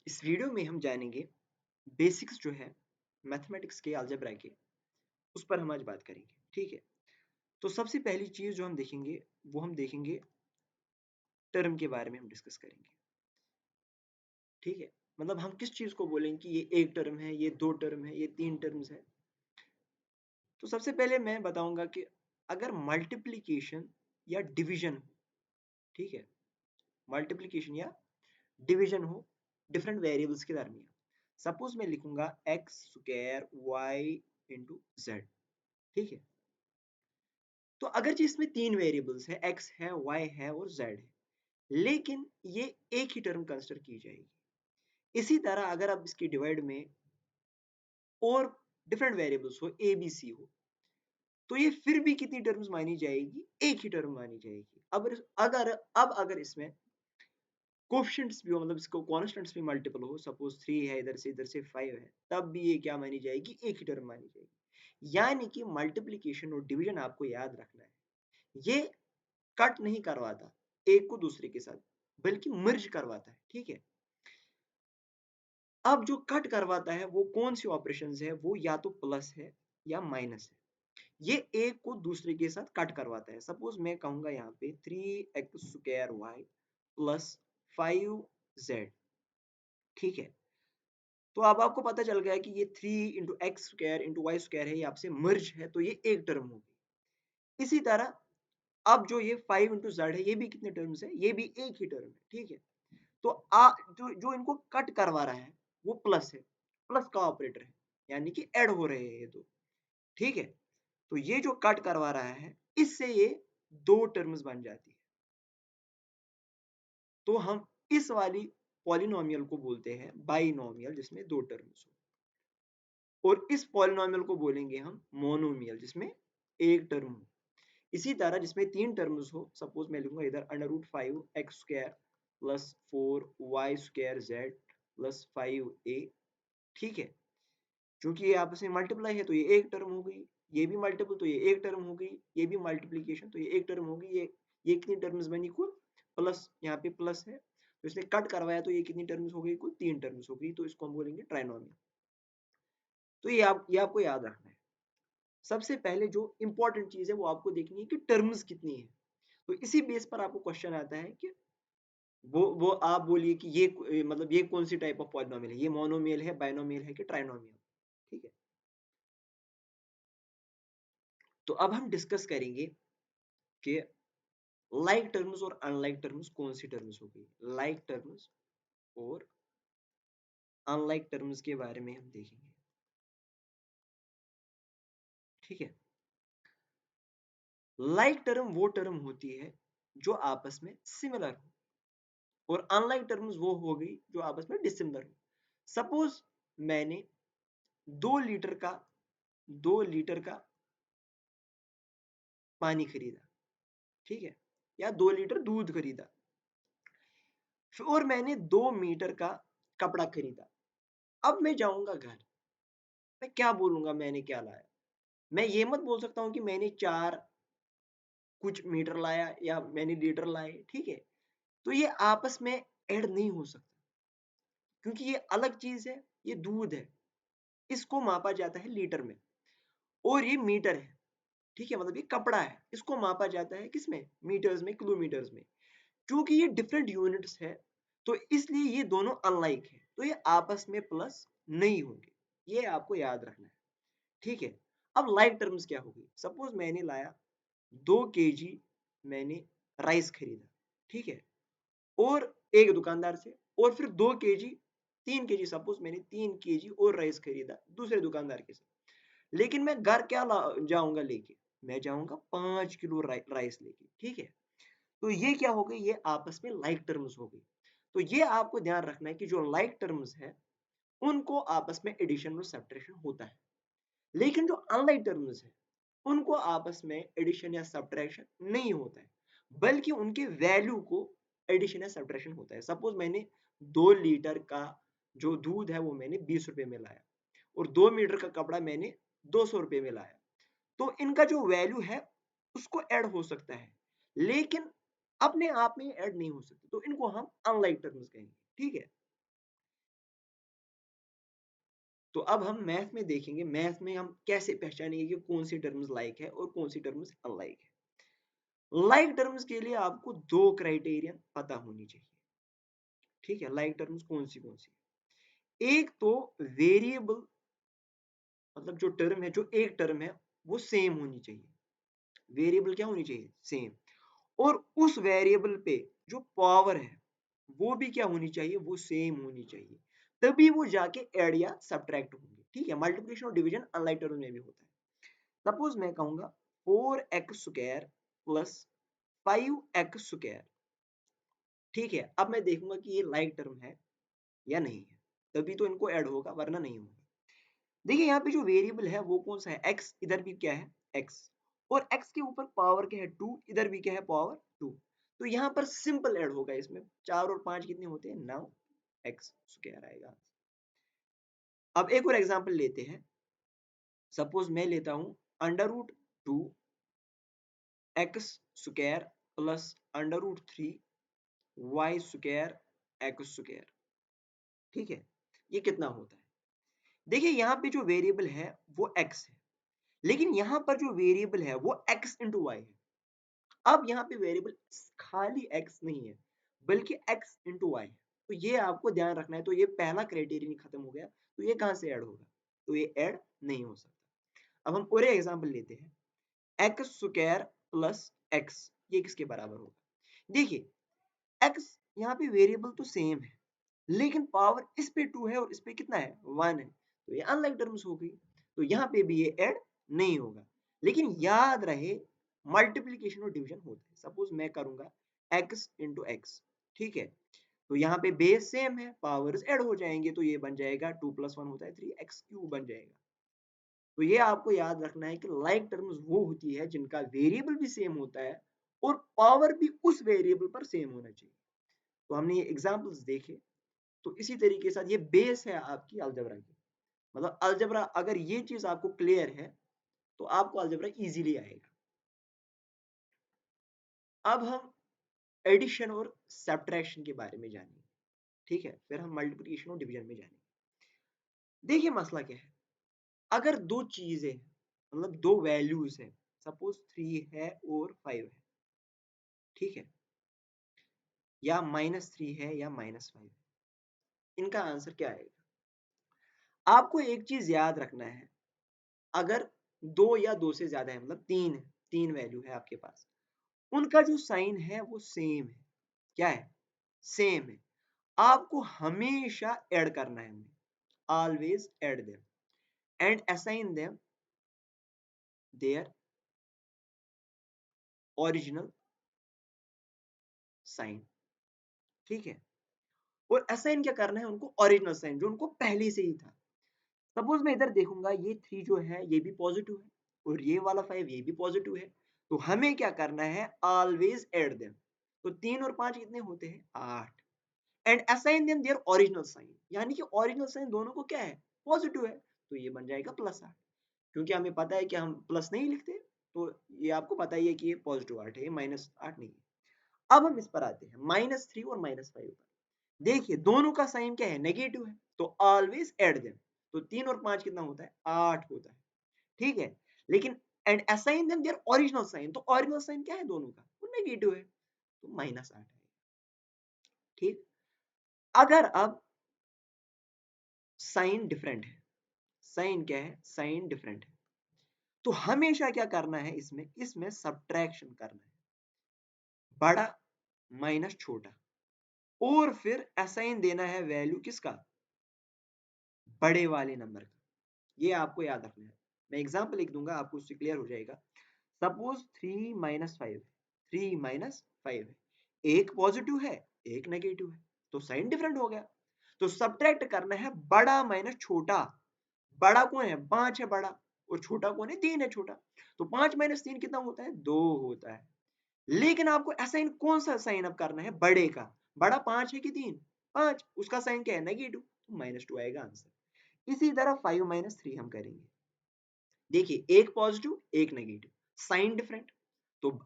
इस वीडियो में हम जानेंगे बेसिक्स जो है मैथमेटिक्स के अलजेब्रा के, उस पर हम आज बात करेंगे। ठीक है, तो सबसे पहली चीज जो हम देखेंगे वो हम देखेंगे टर्म के बारे में हम डिस्कस करेंगे। ठीक है, मतलब हम किस चीज को बोलेंगे कि ये एक टर्म है, ये दो टर्म है, ये तीन टर्म्स है। तो सबसे पहले मैं बताऊंगा कि अगर मल्टीप्लिकेशन या डिवीजन हो, ठीक है, मल्टीप्लिकेशन या डिवीजन हो डिफरेंट वेरिएबल्स के दरमियान, सपोज मैं लिखूंगा X square Y into Z. ठीक है, तो अगर जी इसमें तीन वेरिएबल्स है, एक्स है, वाई है और जेड है, लेकिन ये एक ही टर्म कंसिडर की जाएगी। इसी तरह अगर अब इसकी डिवाइड में और डिफरेंट वेरिएबल्स हो, ए बी सी हो, तो ये फिर भी कितनी टर्म्स मानी जाएगी? एक ही टर्म मानी जाएगी। अगर इसमें कोफिशिएंट्स भी हो, मतलब इसको कॉन्स्टेंट्स भी मल्टीपल हो, सपोज 3 है, इधर से 5 है, तब भी ये क्या मानी जाएगी? एक ही टर्म मानी जाएगी। यानी कि मल्टीप्लिकेशन और डिवीजन आपको याद रखना है, ये कट नहीं करवाता एक को दूसरे के साथ, बल्कि मर्ज करवाता है। ठीक है, अब जो कट करवाता है वो कौन सी ऑपरेशंस है? वो या तो प्लस है या माइनस है। ये एक को दूसरे के साथ कट करवाता है। सपोज मैं कहूंगा यहाँ पे 3x² प्लस 5z। ठीक है, तो अब आपको पता चल गया कि ये 3 × x² × y² है, ये आपसे मर्ज है, तो ये एक टर्म होगी। इसी तरह अब जो ये 5 × z है, ये भी कितने टर्म्स है? ये भी एक ही टर्म है। ठीक है, तो जो इनको कट करवा रहा है वो प्लस है, प्लस का ऑपरेटर है, यानी कि ऐड हो रहे हैं ये दो। ठीक है, तो ये जो कट करवा रहा है, इससे ये दो टर्म्स बन जाती है। तो हम इस वाली पॉलिनोमियल को बोलते हैं बाइनोमियल, जिसमें दो टर्म्स हो, और इस पॉलिनोमियल को बोलेंगे हम मोनोमियल, जिसमें एक टर्म हो। इसी तरह जिसमें तीन टर्म्स हो, सपोज मैं लिखूंगा इधर √5x² plus 4y² z plus 5a। ठीक है, क्योंकि ये आपस में मल्टीप्लाई है तो ये एक टर्म हो गई, ये भी मल्टीपल तो ये एक टर्म हो गई, ये भी मल्टीप्लीकेशन तो ये एक टर्म हो गई। ये कितनी टर्म्स बनी? कुल प्लस, यहाँ पे प्लस है तो इसने कट करवाया, तो ये कितनी टर्म्स हो गई? कुल तीन टर्म्स हो गई, तो इसको हम बोलेंगे ट्राइनोमियल। तो ये आपको याद रखना है। सबसे पहले जो इंपॉर्टेंट चीज है वो आपको देखनी है कि टर्म्स कितनी है। तो इसी बेस पर आपको क्वेश्चन आता है कि वो आप बोलिए कि ये मतलब ये कौन सी टाइप ऑफ पॉलिनोमियल है, ये मोनोमियल है, बाइनोमियल है कि ट्राइनोमियल। ठीक है, तो अब हम डिस्कस करेंगे कि लाइक टर्म्स और अनलाइक टर्म्स कौन सी टर्म्स हो गई। लाइक टर्म्स और अनलाइक टर्म्स के बारे में हम देखेंगे। ठीक है, लाइक टर्म वो टर्म होती है जो आपस में सिमिलर हो, और अनलाइक टर्म्स वो हो गई जो आपस में डिसिमिलर हो। सपोज मैंने 2 लीटर का 2 लीटर का पानी खरीदा, ठीक है, या 2 लीटर दूध खरीदा, और मैंने 2 मीटर का कपड़ा खरीदा। अब मैं जाऊंगा घर, मैं क्या बोलूंगा मैंने क्या लाया? मैं ये मत बोल सकता हूँ कि मैंने 4 कुछ मीटर लाया या मैंने लीटर लाए। ठीक है, तो ये आपस में ऐड नहीं हो सकता, क्योंकि ये अलग चीज है, ये दूध है, इसको मापा जाता है लीटर में, और ये मीटर है। ठीक है, मतलब ये कपड़ा है, इसको मापा जाता है किसमें? मीटर्स में, किलोमीटर्स में। क्योंकि ये डिफरेंट यूनिट्स है, तो इसलिए ये दोनों अनलाइक है, तो ये आपस में प्लस नहीं होंगे। ये आपको याद रखना है। ठीक है, अब लाइक टर्म्स क्या होगी? सपोज मैंने लाया 2 kg, मैंने राइस खरीदा, ठीक है, और एक दुकानदार से, और फिर 2 kg, 3 kg, सपोज मैंने 3 kg और राइस खरीदा दूसरे दुकानदार के साथ। लेकिन मैं घर क्या जाऊंगा लेके? मैं जाऊंगा 5 किलो राइस लेके। ठीक है, तो ये क्या हो गई? ये आपस में लाइक टर्म्स हो गई। तो ये आपको ध्यान रखना है कि जो लाइक टर्म्स है उनको आपस में एडिशन और सब्ट्रैक्शन होता है, लेकिन जो अनलाइक टर्म्स है उनको आपस में एडिशन या सब्ट्रैक्शन नहीं होता है, बल्कि उनके वैल्यू को एडिशन या सब्ट्रैक्शन होता है। सपोज मैंने 2 लीटर का जो दूध है वो मैंने 20 रुपए में लाया, और 2 मीटर का कपड़ा मैंने 200 रुपए में लाया, तो इनका जो वैल्यू है उसको ऐड हो सकता है, लेकिन अपने आप में ऐड नहीं हो सकते, तो इनको हम अनलाइक टर्म्स कहेंगे। ठीक है, तो अब हम मैथ में देखेंगे, मैथ में हम कैसे पहचानेंगे कि कौन सी टर्म्स लाइक है और कौन सी टर्म्स अनलाइक है। लाइक टर्म्स के लिए आपको दो क्राइटेरियन पता होनी चाहिए, ठीक है। लाइक टर्म्स कौन सी, एक तो वेरिएबल, मतलब जो टर्म है, जो एक टर्म है वो सेम होनी चाहिए। वेरिएबल क्या होनी चाहिए, सेम। और उस वेरिएबल पे जो पावर है वो भी क्या होनी चाहिए, वो सेम होनी चाहिए, तभी वो जाके ऐड या सब्ट्रैक्ट होंगे, ठीक है। मल्टीप्लिकेशन और डिवीजन अनलाइक टर्म में भी होता है। सपोज मैं कहूंगा 4x² प्लस 5x², ठीक है। अब मैं देखूंगा कि ये लाइक टर्म है या नहीं है, तभी तो इनको ऐड होगा, वरना नहीं होगा। देखिए यहाँ पे जो वेरिएबल है वो कौन सा है, x, इधर भी क्या है x, और x के ऊपर पावर क्या है 2, इधर भी क्या है पावर 2। तो यहाँ पर सिंपल ऐड होगा, इसमें 4 और 5 कितने होते हैं, 9x² आएगा। अब एक और एग्जांपल लेते हैं। सपोज मैं लेता हूं √2x² प्लस √3y² ठीक है। ये कितना होता है, देखिए यहाँ पे जो वेरिएबल है वो x है, लेकिन यहाँ पर जो वेरिएबल है वो x इंटू वाई है। अब यहाँ पे वेरिएबल खाली x नहीं है, बल्कि x इंटू वाई है। तो ये आपको ध्यान रखना है। तो ये पहला क्राइटेरियन खत्म हो गया, तो ये कहाँ से ऐड होगा, तो ये ऐड नहीं हो सकता। अब हम और एग्जांपल लेते हैं, x² प्लस x, ये किसके बराबर होगा। देखिए x यहाँ पे वेरिएबल तो सेम है, लेकिन पावर इस पे 2 है और इस पे कितना है, 1 है, तो ये अनलाइक टर्म्स हो गई। तो यहाँ पे भी ये ऐड नहीं होगा। लेकिन याद रहे मल्टीप्लीकेशन और डिवीजन होता है। सपोज मैं करूंगा x इंटू एक्स, ठीक है। तो यहाँ पे बेस सेम है, पावर्स ऐड हो जाएंगे, तो ये बन जाएगा 2 + 1 होता है 3x³ बन जाएगा। तो ये आपको याद रखना है कि लाइक टर्म्स वो होती है जिनका वेरिएबल भी सेम होता है और पावर भी उस वेरिएबल पर सेम होना चाहिए। तो हमने ये एग्जांपल्स देखे। तो इसी तरीके से ये बेस है आपकी अलजेब्रा की, मतलब अलजेब्रा अगर ये चीज आपको क्लियर है तो आपको अलजेब्रा इजीली आएगा। अब हम एडिशन और सब्ट्रैक्शन के बारे में जानेंगे, ठीक है। फिर हम मल्टीप्लिकेशन और डिवीजन में जानेंगे। देखिए मसला क्या है, अगर दो चीजें मतलब दो वैल्यूज है, सपोज 3 है और 5 है, ठीक है, या -3 है या -5 है, इनका आंसर क्या आएगा। आपको एक चीज याद रखना है, अगर 2 या 2 से ज्यादा है, मतलब 3 है, 3 वैल्यू है आपके पास, उनका जो साइन है वो सेम है। क्या है, सेम है। आपको हमेशा ऐड करना है उन्हें, always add them and assign them their original sign, ठीक है। और असाइन क्या करना है उनको, ओरिजिनल साइन जो उनको पहले से ही था। सपोज मैं इधर देखूंगा ये 3 जो है ये भी पॉजिटिव है और ये वाला 5 ये भी पॉजिटिव है, तो हमें क्या करना है, ऑलवेज ऐड देम। तो 3 और 5 कितने होते हैं, 8। And assign them their original sign, यानी कि ओरिजिनल साइन दोनों को क्या है, पॉजिटिव है, तो ये बन जाएगा +8। क्योंकि हमें पता है कि हम प्लस नहीं लिखते, तो ये आपको पता ही है कि ये +8 है, -8 नहीं है। अब हम इस पर आते हैं -3 और -5 पर। देखिए दोनों का साइन क्या है, नेगेटिव है, तो ऑलवेज ऐड देम। तो 3 और 5 कितना होता है, 8 होता है, ठीक है। लेकिन and assign them their original sign, तो ओरिजिनल साइन क्या है दोनों का, वो नेगेटिव है, तो -8 है, ठीक। अगर अब साइन डिफरेंट है, साइन क्या है, साइन डिफरेंट है, तो हमेशा क्या करना है, इसमें इसमें सब्ट्रैक्शन करना है, बड़ा माइनस छोटा, और फिर असाइन देना है वैल्यू किसका, बड़े वाले नंबर का। ये आपको याद रखना है। मैं एग्जांपल लिख दूंगा, आपको उससे क्लियर हो जाएगा। सपोज 3 - 5, 3 - 5 है, एक पॉजिटिव है एक नेगेटिव है, तो साइन डिफरेंट हो गया। तो सब्ट्रैक्ट करना है बड़ा माइनस छोटा। बड़ा कौन है, 5 है बड़ा, और छोटा कौन है, 3 है छोटा। तो 5 - 3 कितना होता है, 2 होता है। लेकिन आपको असाइन कौन सा साइन अप करना है, बड़े का। बड़ा 5 है कि 3, 5, उसका साइन क्या है, नेगेटिव, तो -2 आएगा आंसर। इसी तरह 5 - 3 हम करेंगे। देखिए एक पॉजिटिव एक नेगेटिव, साइन डिफरेंट, तो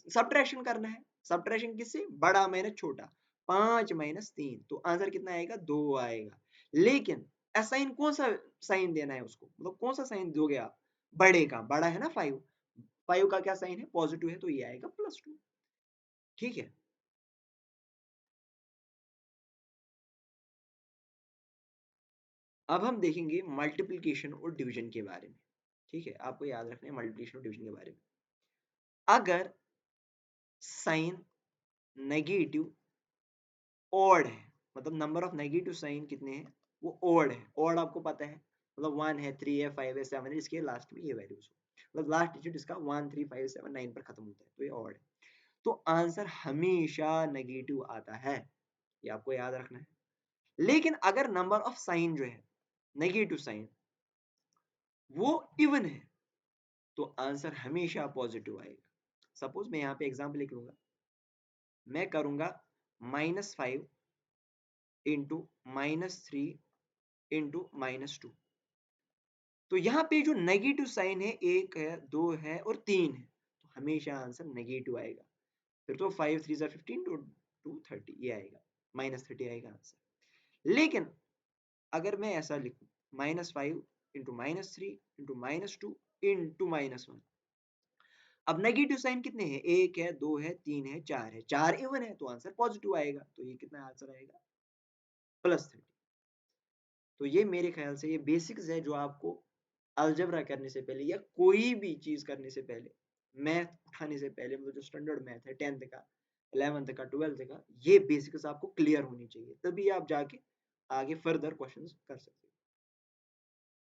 सब्ट्रैक्शन करना है। सब्ट्रैक्शन किससे, बड़ा माइनस छोटा, 5 - 3, तो आंसर कितना आएगा, 2 आएगा। लेकिन असाइन कौन सा साइन देना है उसको, मतलब कौन सा साइन दोगे आप, बड़े का, बड़ा है ना 5, 5 का क्या साइन है, पॉजिटिव है, तो ये आएगा +2। ठीक है, अब हम देखेंगे मल्टीप्लिकेशन और डिवीजन के बारे में। ठीक है, आपको याद रखना है मल्टीप्लिकेशन और डिवीजन के बारे में। अगर साइन नेगेटिव ऑड है, मतलब नंबर ऑफ नेगेटिव साइन कितने हैं, वो ऑड है। ऑड आपको पता है, मतलब 1 है, 3 है, 5 है, 7 है, इसके लास्ट में ये वैल्यूज हो, मतलब लास्ट डिजिट इसका 1 3 5 7 9 पर खत्म होता है, तो ये ऑड है। तो आंसर हमेशा नेगेटिव आता है, ये आपको याद रखना है। लेकिन अगर नंबर ऑफ साइन जो है नेगेटिव साइन वो इवन है, तो आंसर हमेशा पॉजिटिव आएगा। सपोज मैं यहाँ पे एग्जाम्पल लिख लूंगा, मैं करूंगा -5 इंटू -3 इंटू -2, तो यहाँ पे जो नेगेटिव साइन है, 1 है, 2 है और 3 है, तो हमेशा आंसर नेगेटिव आएगा। फिर तो 5 3 15 टू 30 ये आएगा, -30 आएगा आंसर। लेकिन अगर मैं ऐसा लिखूं -5 इंटू -3 इंटू -2 इंटू -1, अब नेगेटिव साइन कितने हैं, 1 है, 2 है, 3 है, 4 है, 4 इवन है, तो आंसर पॉजिटिव आएगा। तो ये कितना आंसर आएगा, +30। तो ये मेरे ख्याल से ये बेसिक्स है जो आपको अलजेब्रा करने से पहले या कोई भी चीज करने से पहले, मैथ उठाने से पहले, मतलब जो स्टैंडर्ड मैथ है 10th का, 11th का, 12th का, ये बेसिक्स आपको क्लियर होनी चाहिए, तभी आप जाके आगे फर्दर क्वेश्चंस कर सकते हो।